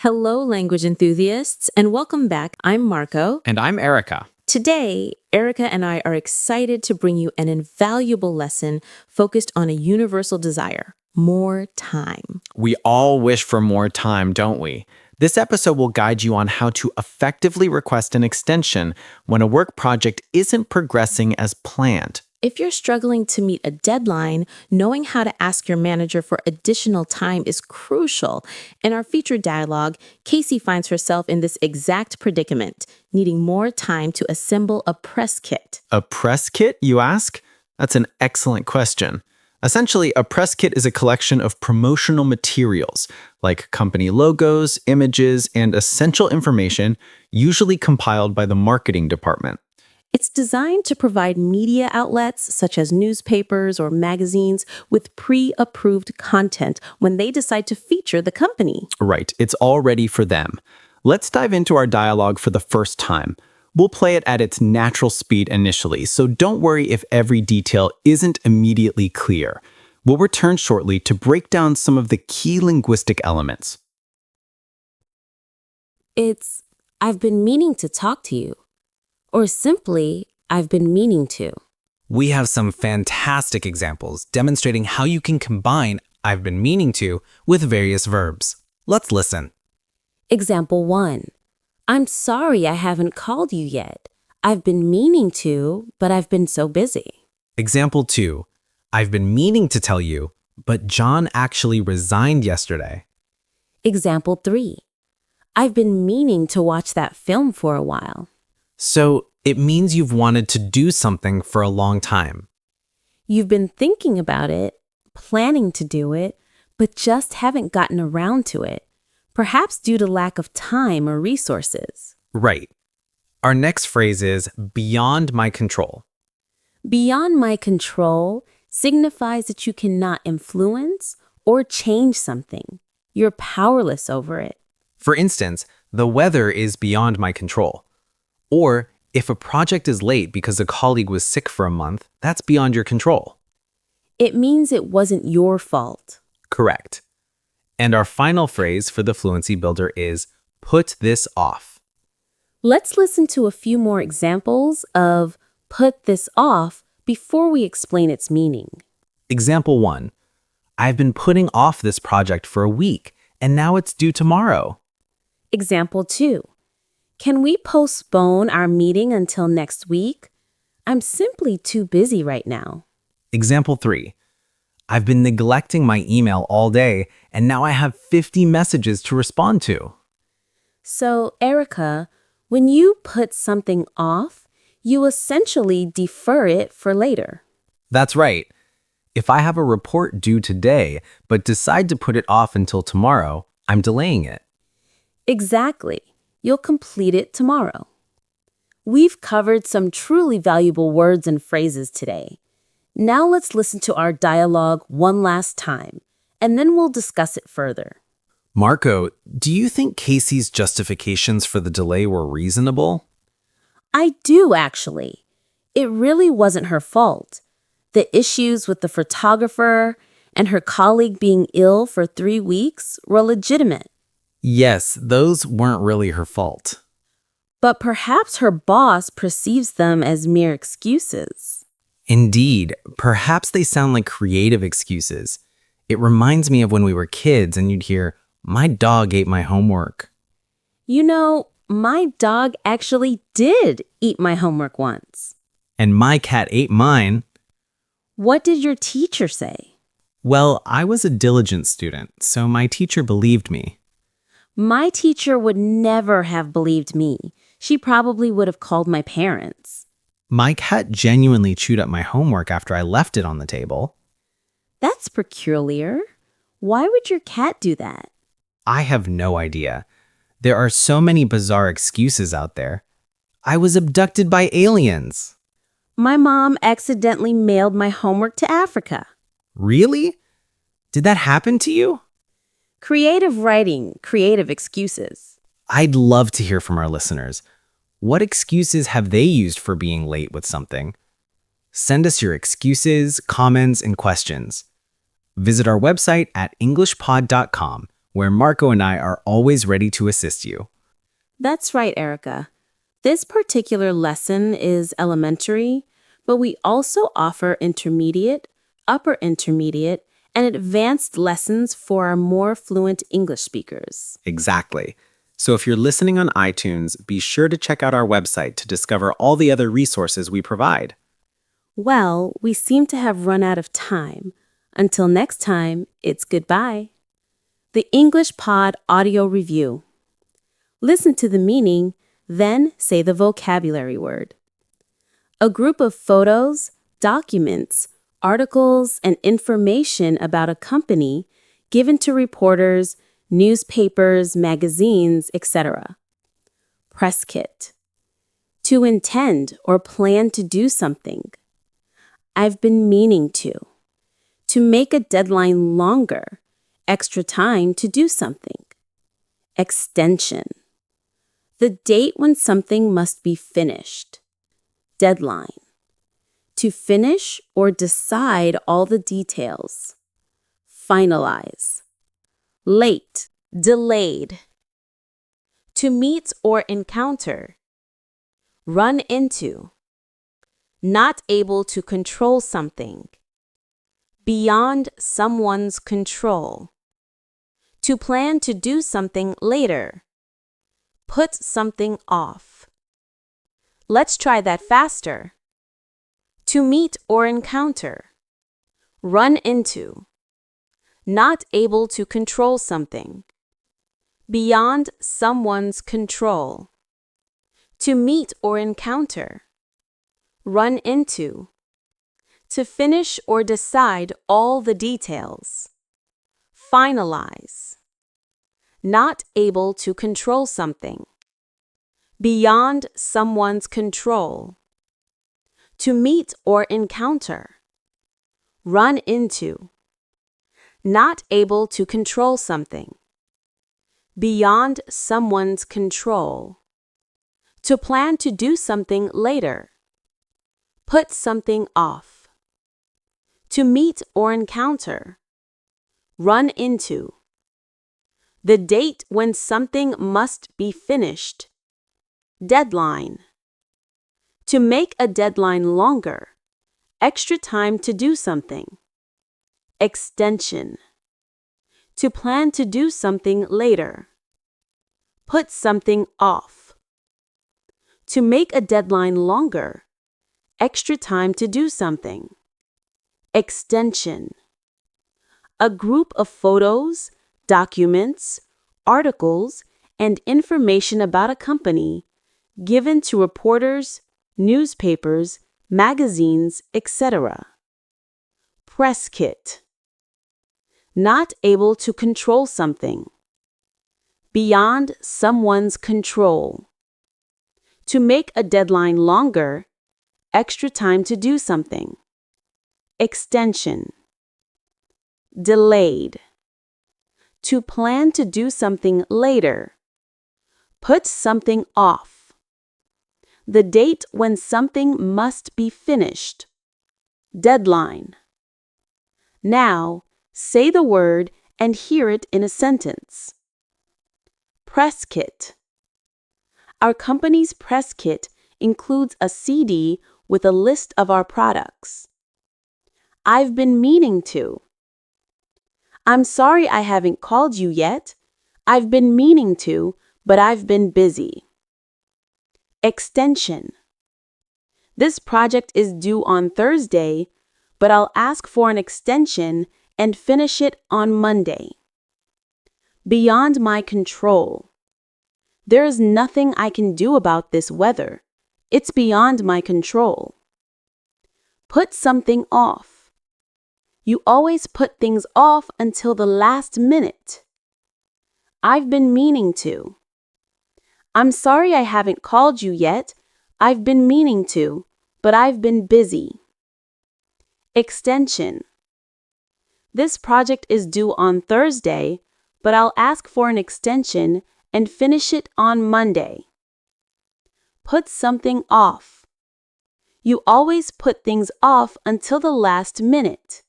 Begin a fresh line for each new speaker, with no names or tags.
Hello, language enthusiasts, and welcome back. I'm Marco.
And I'm Erica.
Today, Erica and I are excited to bring you an invaluable lesson focused on a universal desire: more time.
We all wish for more time, don't we? This episode will guide you on how to effectively request an extension when a work project isn't progressing as planned.
If you're struggling to meet a deadline, knowing how to ask your manager for additional time is crucial. In our featured dialogue, Casey finds herself in this exact predicament, needing more time to assemble a press kit.
A press kit, you ask? That's an excellent question. Essentially, a press kit is a collection of promotional materials, like company logos, images, and essential information, usually compiled by the marketing department.
It's designed to provide media outlets, such as newspapers or magazines, with pre-approved content when they decide to feature the company.
Right, it's all ready for them. Let's dive into our dialogue for the first time. We'll play it at its natural speed initially, so don't worry if every detail isn't immediately clear. We'll return shortly to break down some of the key linguistic elements.
It's, I've been meaning to talk to you. Or simply, I've been meaning to.
We have some fantastic examples demonstrating how you can combine I've been meaning to with various verbs. Let's listen.
Example 1. I'm sorry I haven't called you yet. I've been meaning to, but I've been so busy.
Example 2. I've been meaning to tell you, but John actually resigned yesterday.
Example 3. I've been meaning to watch that film for a while.
So it means you've wanted to do something for a long time.
You've been thinking about it, planning to do it, but just haven't gotten around to it, perhaps due to lack of time or resources.
Right. Our next phrase is beyond my control.
Beyond my control signifies that you cannot influence or change something. You're powerless over it.
For instance, the weather is beyond my control. Or if a project is late because a colleague was sick for a month, that's beyond your control.
It means it wasn't your fault.
Correct. And our final phrase for the Fluency Builder is put this off.
Let's listen to a few more examples of put this off before we explain its meaning.
Example 1. I've been putting off this project for a week, and now it's due tomorrow.
Example 2. Can we postpone our meeting until next week? I'm simply too busy right now.
Example 3. I've been neglecting my email all day, and now I have 50 messages to respond to.
So, Erica, when you put something off, you essentially defer it for later.
That's right. If I have a report due today, but decide to put it off until tomorrow, I'm delaying it.
Exactly. You'll complete it tomorrow. We've covered some truly valuable words and phrases today. Now let's listen to our dialogue one last time, and then we'll discuss it further.
Marco, do you think Casey's justifications for the delay were reasonable?
I do, actually. It really wasn't her fault. The issues with the photographer and her colleague being ill for 3 weeks were legitimate.
Yes, those weren't really her fault.
But perhaps her boss perceives them as mere excuses.
Indeed, perhaps they sound like creative excuses. It reminds me of when we were kids and you'd hear, "My dog ate my homework."
You know, my dog actually did eat my homework once.
And my cat ate mine.
What did your teacher say?
Well, I was a diligent student, so my teacher believed me.
My teacher would never have believed me. She probably would have called my parents.
My cat genuinely chewed up my homework after I left it on the table.
That's peculiar. Why would your cat do that?
I have no idea. There are so many bizarre excuses out there. I was abducted by aliens.
My mom accidentally mailed my homework to Africa.
Really? Did that happen to you?
Creative writing, creative excuses.
I'd love to hear from our listeners. What excuses have they used for being late with something? Send us your excuses, comments, and questions. Visit our website at englishpod.com, where Marco and I are always ready to assist you.
That's right, Erica. This particular lesson is elementary, but we also offer intermediate, upper intermediate, and advanced lessons for our more fluent English speakers.
Exactly. So if you're listening on iTunes, be sure to check out our website to discover all the other resources we provide.
Well, we seem to have run out of time. Until next time, it's goodbye. The English Pod Audio Review. Listen to the meaning, then say the vocabulary word. A group of photos, documents, articles, and information about a company given to reporters, newspapers, magazines, etc. Press kit. To intend or plan to do something. I've been meaning to. To make a deadline longer. Extra time to do something. Extension. The date when something must be finished. Deadline. To finish or decide all the details. Finalize. Late. Delayed. To meet or encounter. Run into. Not able to control something. Beyond someone's control. To plan to do something later. Put something off. Let's try that faster. To meet or encounter. Run into. Not able to control something. Beyond someone's control. To meet or encounter. Run into. To finish or decide all the details. Finalize. Not able to control something. Beyond someone's control. To meet or encounter. Run into. Not able to control something. Beyond someone's control. To plan to do something later. Put something off. To meet or encounter. Run into. The date when something must be finished. Deadline. To make a deadline longer. Extra time to do something. Extension. To plan to do something later. Put something off. To make a deadline longer. Extra time to do something. Extension. A group of photos, documents, articles, and information about a company given to reporters, newspapers, magazines, etc. Press kit. Not able to control something. Beyond someone's control. To make a deadline longer. Extra time to do something. Extension. Delayed. To plan to do something later. Put something off. The date when something must be finished. Deadline. Now, say the word and hear it in a sentence. Press kit. Our company's press kit includes a CD with a list of our products. I've been meaning to. I'm sorry I haven't called you yet. I've been meaning to, but I've been busy. Extension. This project is due on Thursday, but I'll ask for an extension and finish it on Monday. Beyond my control. There is nothing I can do about this weather. It's beyond my control. Put something off. You always put things off until the last minute. I've been meaning to. I'm sorry I haven't called you yet. I've been meaning to, but I've been busy. Extension. This project is due on Thursday, but I'll ask for an extension and finish it on Monday. Put something off. You always put things off until the last minute.